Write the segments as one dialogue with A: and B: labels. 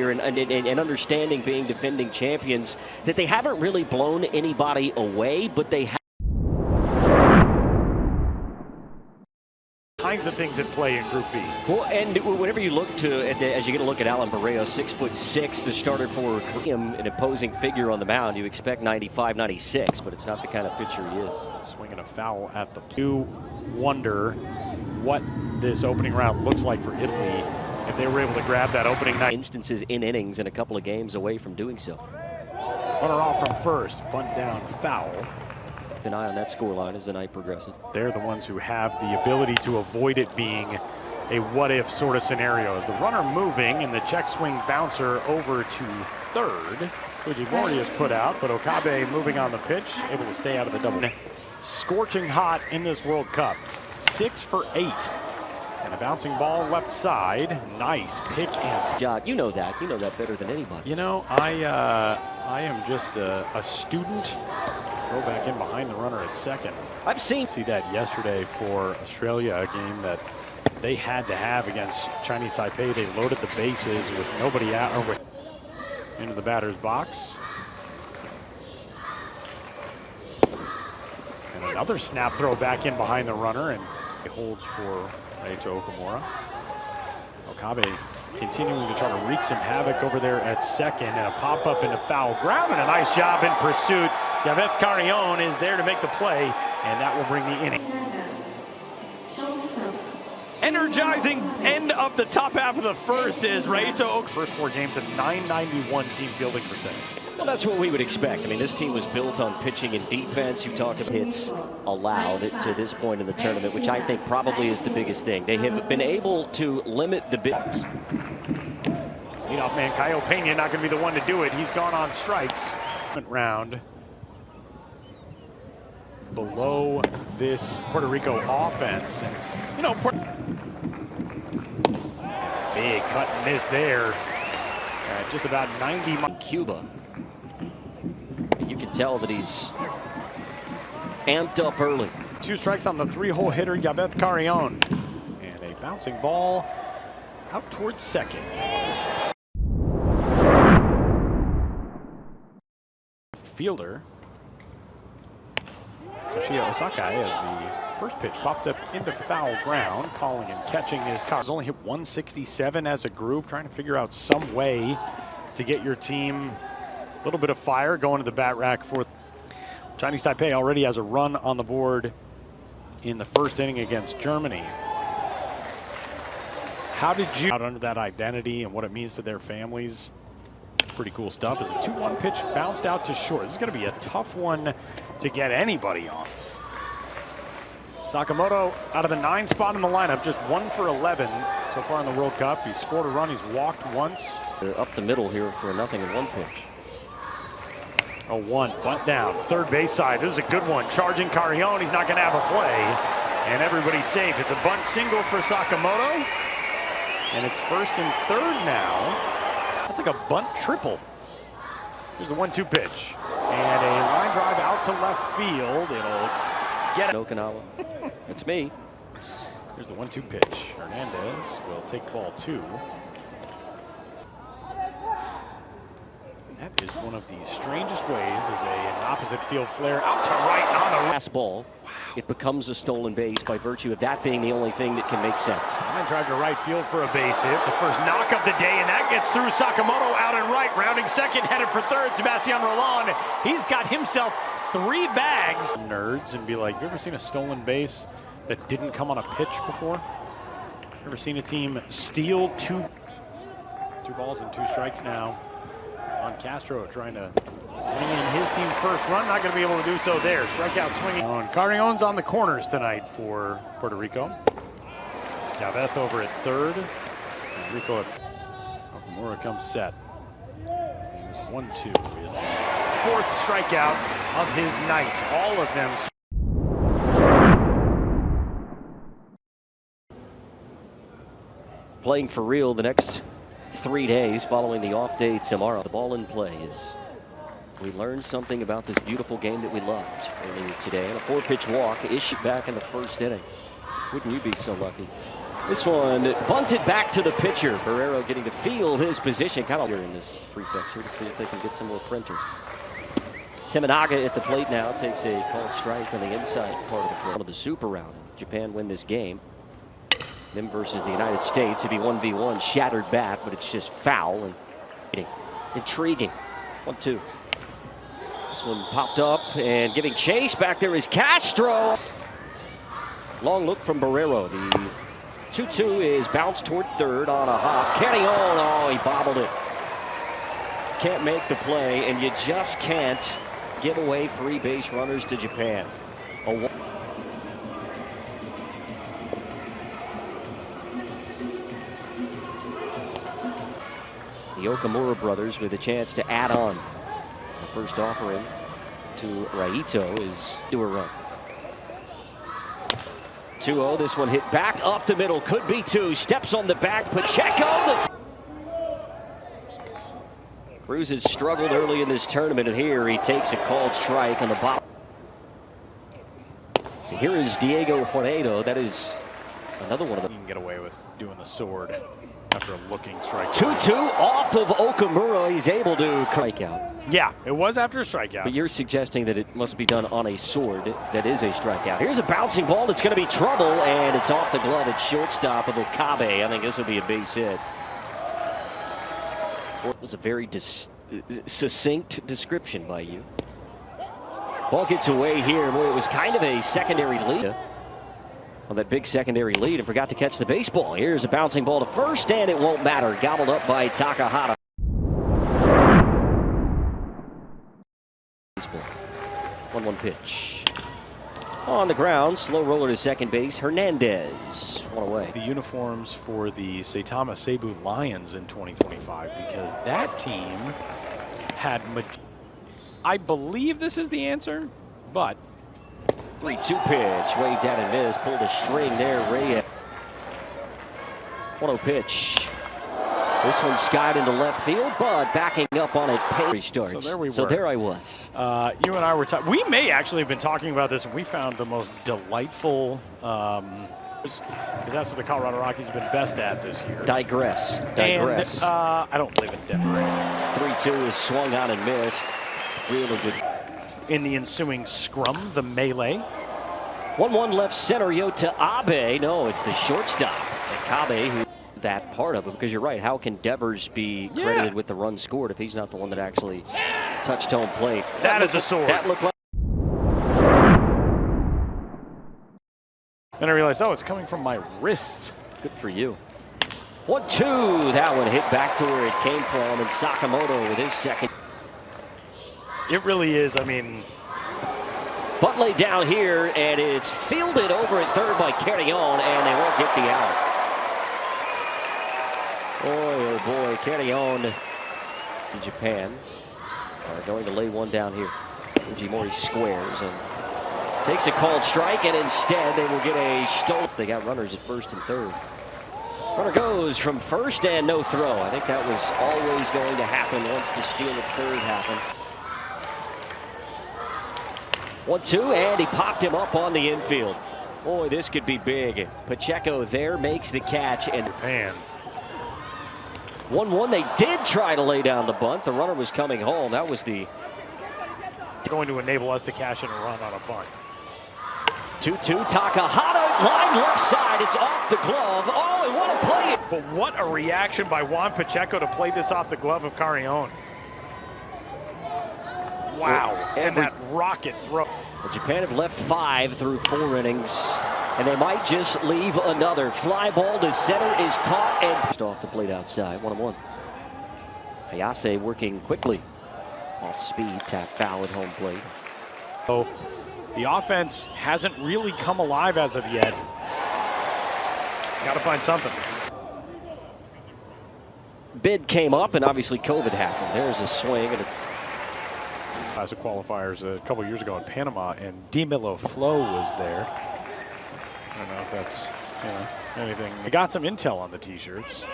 A: here and understanding being defending champions that they haven't really blown anybody away, but they have
B: kinds of things at play in Group B.
A: Well, and whenever you look as you get a look at Alan Barreiro, 6'6", the starter for him, an opposing figure on the mound, you expect 95, 96, but it's not the kind of pitcher he is.
B: Swinging a foul at the. You wonder what this opening round looks like for Italy if they were able to grab that opening night.
A: Instances in innings and a couple of games away from doing so.
B: Runner off from first, bunt down, foul.
A: Keep an eye on that scoreline as the night progresses.
B: They're the ones who have the ability to avoid it being a what-if sort of scenario. As the runner moving and the check swing bouncer over to third. Fujimori is put out, but Okabe moving on the pitch, able to stay out of the double. Scorching hot in this World Cup. 6 for 8. And a bouncing ball left side. Nice pick and.
A: John, you know that better than anybody.
B: You know, I am just a student. Throw back in behind the runner at second.
A: I've seen
B: that yesterday for Australia, a game that they had to have against Chinese Taipei. They loaded the bases with nobody out or into the batter's box. And another snap throw back in behind the runner, and it holds for Reito Okamura. Okabe continuing to try to wreak some havoc over there at second, and a pop-up into foul ground, and a nice job in pursuit. Javeth Carrion is there to make the play, and that will bring the inning. Energizing end of the top half of the first is Reito. First 4 games, a .991 team fielding percentage.
A: Well, that's what we would expect. I mean, this team was built on pitching and defense. You talked about hits allowed to this point in the tournament, which I think probably is the biggest thing. They have been able to limit the bits.
B: Leadoff man Caio Pena not going to be the one to do it. He's gone on strikes. Round below this Puerto Rico offense. And, you know, big cut and miss there. Just about 90 miles.
A: Cuba. You can tell that he's amped up early.
B: 2 strikes on the 3-hole hitter, Javeth Carrion. And a bouncing ball out towards second. Fielder. Toshiya Osaka, as the first pitch popped up into foul ground. Calling and catching his car. Only hit 167 as a group, trying to figure out some way to get your team a little bit of fire going to the bat rack for Chinese Taipei. Already has a run on the board in the first inning against Germany. How did you out under that identity and what it means to their families? Pretty cool stuff. As a 2-1 pitch bounced out to short. This is going to be a tough one to get anybody on. Sakamoto out of the 9 spot in the lineup, just 1 for 11 so far in the World Cup. He's scored a run, he's walked once.
A: They're up the middle here for a 0-1 pitch.
B: 0-1, bunt down, third base side. This is a good one. Charging Carrion, he's not going to have a play. And everybody's safe. It's a bunt single for Sakamoto. And it's first and third now. That's like a bunt triple. Here's the 1-2 pitch. And a line drive out to left field. It'll get it.
A: Okinawa. It's me.
B: Here's the 1-2 pitch. Hernandez will take ball 2. That is one of the strangest ways as an opposite field flare out to right on the
A: last ball. Wow. It becomes a stolen base by virtue of that being the only thing that can make sense.
B: Line drive to right field for a base hit. The first knock of the day, and that gets through. Sakamoto out and right, rounding second, headed for third. Sebastian Roland, he's got himself 3 bags. Nerds and be like, you ever seen a stolen base that didn't come on a pitch before? Ever seen a team steal 2 balls and 2 strikes now? On Castro trying to swing in his team first run, not going to be able to do so there. Strikeout swinging. Carrion's on the corners tonight for Puerto Rico. Javeth over at third. And Rico at Okamura comes set. 1-2 is the 4th strikeout of his night. All of them.
A: Playing for real the next 3 days following the off day tomorrow. The ball in play is we learned something about this beautiful game that we loved earlier today. And a 4-pitch walk issued back in the first inning. Wouldn't you be so lucky? This one bunted back to the pitcher. Barrero getting to field his position. Kind of here in this prefecture to see if they can get some more printers. Timinaga at the plate now takes a called strike on the inside part of the plate. Of the super round. Japan win this game. Them versus the United States. It'd be 1v1, shattered bat, but it's just foul and intriguing. 1-2. This one popped up and giving chase. Back there is Castro. Long look from Barrero. The 2-2 is bounced toward third on a hop. Carry on. Oh, he bobbled it. Can't make the play, and you just can't give away free base runners to Japan. The Okamura brothers with a chance to add on. The first offering to Raito is do a run. 2-0, this one hit back up the middle, could be two. Steps on the back, Pacheco. Cruz had struggled early in this tournament, and here he takes a called strike on the bottom. So here is Diego Juanedo. That is another one of them.
B: You can get away with doing the sword after a looking strike.
A: 2-2 off of Okamura. He's able to strike out.
B: Yeah, it was after a strikeout.
A: But you're suggesting that it must be done on a sword. That is a strikeout. Here's a bouncing ball that's going to be trouble, and it's off the glove at shortstop of Okabe. I think this will be a base hit. It was a very succinct description by you. Ball gets away here. Boy, it was kind of a secondary lead. On that big secondary lead and forgot to catch the baseball. Here's a bouncing ball to first, and it won't matter. Gobbled up by Takahata. 1-1 pitch. On the ground, slow roller to second base. Hernandez, one away.
B: The uniforms for the Saitama Seibu Lions in 2025, because that team had, I believe this is the answer, but
A: 3-2 pitch, waved at and missed, pulled a string there, Reyes. 1-0 pitch. This one skied into left field, but backing up on it, starts.
B: So there we were.
A: So there I was.
B: You and I were talking. We may actually have been talking about this, and we found the most delightful, because that's what the Colorado Rockies have been best at this year.
A: Digress.
B: And, I don't live in Denver anymore.
A: 3-2 is swung on and missed. Really good.
B: In the ensuing scrum, the melee.
A: 1-1 left center, Yota Abe. No, it's the shortstop, Kabe, who that part of it, because you're right. How can Devers be credited with the run scored if he's not the one that actually touched home plate?
B: That is a sword.
A: That looked like.
B: Then I realized, oh, it's coming from my wrist.
A: Good for you. 1-2. That one hit back to where it came from, and Sakamoto with his second.
B: It really is. I mean,
A: Butt laid down here, and it's fielded over at third by Carrion, and they won't get the out. Boy, oh boy, Carrion in Japan are going to lay one down here. Fujimori squares and takes a called strike, and instead they will get a stolen. They got runners at first and third. Runner goes from first and no throw. I think that was always going to happen once the steal at third happened. 1-2, and he popped him up on the infield. Boy, this could be big. Pacheco there makes the catch, and
B: Japan.
A: 1-1, they did try to lay down the bunt. The runner was coming home. That was the
B: going to enable us to cash in a run on a bunt.
A: 2-2, Takahata, line left side. It's off the glove. Oh, and what a play.
B: But what a reaction by Juan Pacheco to play this off the glove of Carrion. Wow, and that rocket throw.
A: Well, Japan have left 5 through 4 innings, and they might just leave another. Fly ball to center is caught and pushed off the plate outside. 1-1. Hayase working quickly. Off speed, tap foul at home plate.
B: So the offense hasn't really come alive as of yet. Got to find something.
A: Bid came up, and obviously COVID happened. There's a swing and a
B: Classic qualifiers a couple years ago in Panama, and DeMillo Flo was there. I don't know if that's anything. I got some intel on the t-shirts.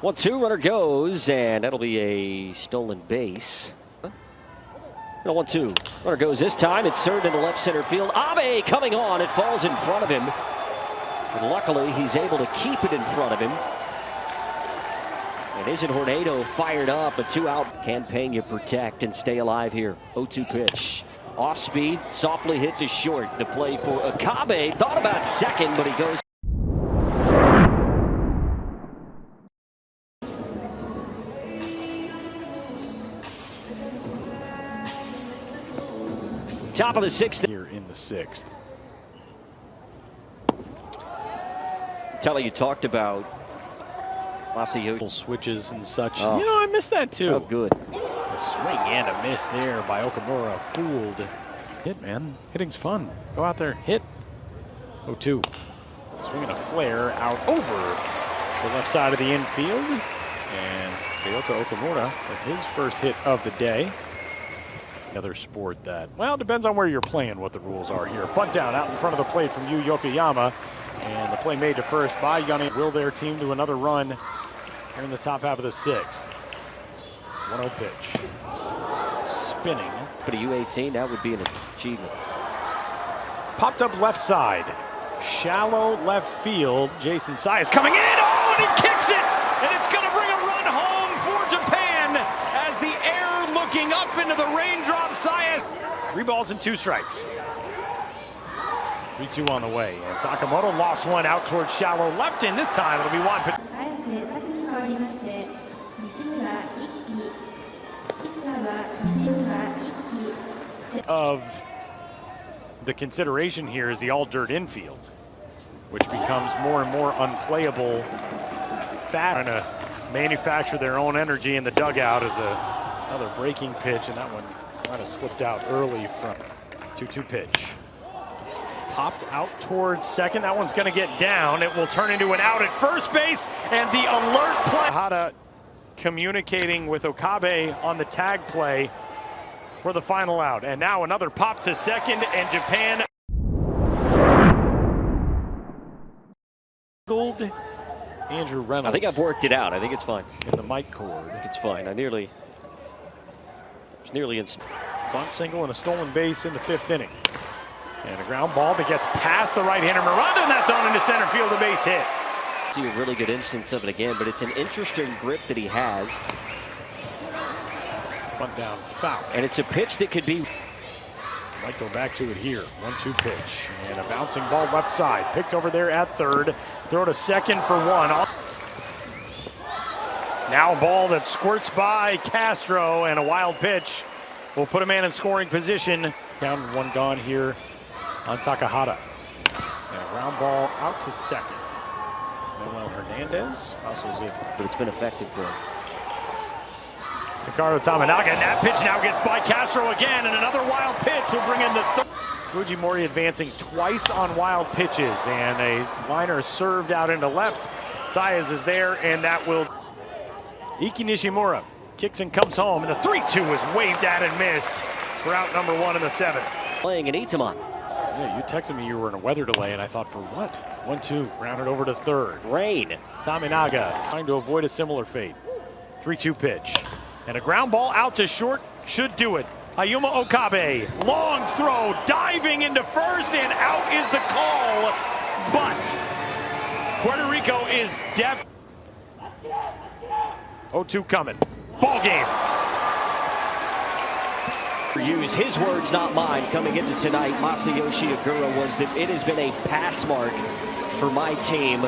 A: 1-2, runner goes, and that'll be a stolen base. No, 1-2, runner goes this time. It's third into left center field. Abe coming on. It falls in front of him. And luckily, he's able to keep it in front of him. And isn't Hornado fired up? A 2-out. Can Pena protect and stay alive here? 0-2 pitch. Off speed, softly hit to short. The play for Okabe. Thought about second, but he goes. Top of the sixth.
B: Here in the sixth.
A: Telly, you talked about Masayoshi.
B: Switches and such.
A: Oh.
B: You know, I missed that too.
A: Oh, good.
B: A swing and a miss there by Okamura. Fooled. Hit, man. Hitting's fun. Go out there, hit. 0-2. Swinging a flare out over the left side of the infield. And Toyota Okamura with his first hit of the day. Another sport that, well, depends on where you're playing, what the rules are here. Bunt down out in front of the plate from Yu Yokoyama. And the play made to first by Yone. Will their team do another run here in the top half of the sixth? 1-0 pitch. Spinning.
A: But a U-18, that would be an achievement.
B: Popped up left side. Shallow left field. Jason Saez coming in. Oh, and he kicks it! And it's going to bring a run home for Japan as the air looking up into the raindrop. Saez. 3 balls and 2 strikes. 3-2 on the way. And Sakamoto lost one out towards shallow left, and this time it'll be one. Of the consideration here is the all-dirt infield, which becomes more and more unplayable. Trying to manufacture their own energy in the dugout as another breaking pitch, and that one might have slipped out early from 2-2 pitch. Popped out towards second. That one's going to get down. It will turn into an out at first base, and the alert play. Hada communicating with Okabe on the tag play for the final out. And now another pop to second, and Japan. Andrew Reynolds.
A: I think I've worked it out. I think it's fine.
B: In the mic cord.
A: It's fine. I was nearly in some.
B: Bunt single and a stolen base in the 5th inning. And a ground ball that gets past the right-hander Miranda, and that's on into center field, a base hit.
A: See a really good instance of it again, but it's an interesting grip that he has.
B: Bunt down, foul.
A: And it's a pitch that could be.
B: Might go back to it here. 1-2 pitch. And a bouncing ball left side. Picked over there at third. Throw to second for 1. Now a ball that squirts by Castro, and a wild pitch will put a man in scoring position. Down 1 gone here on Takahata. And a ground ball out to second. Manuel Hernandez hustles it.
A: But it's been effective for him.
B: Ricardo Tominaga, and that pitch now gets by Castro again, and another wild pitch will bring in the third. Fujimori advancing twice on wild pitches, and a liner served out into left. Saez is there, and that will. Iki Nishimura kicks and comes home, and the 3-2 was waved at and missed for out number 1 in the 7th.
A: Playing in Itaman.
B: Yeah, you texted me you were in a weather delay, and I thought, for what? 1-2, rounded over to third.
A: Rain.
B: Tominaga trying to avoid a similar fate. 3-2 pitch. And a ground ball out to short should do it. Ayuma Okabe, long throw, diving into first, and out is the call. But Puerto Rico is depth. 0-2 coming. Ball game.
A: Use his words, not mine, coming into tonight. Masayoshi Agura was that it has been a pass mark for my team.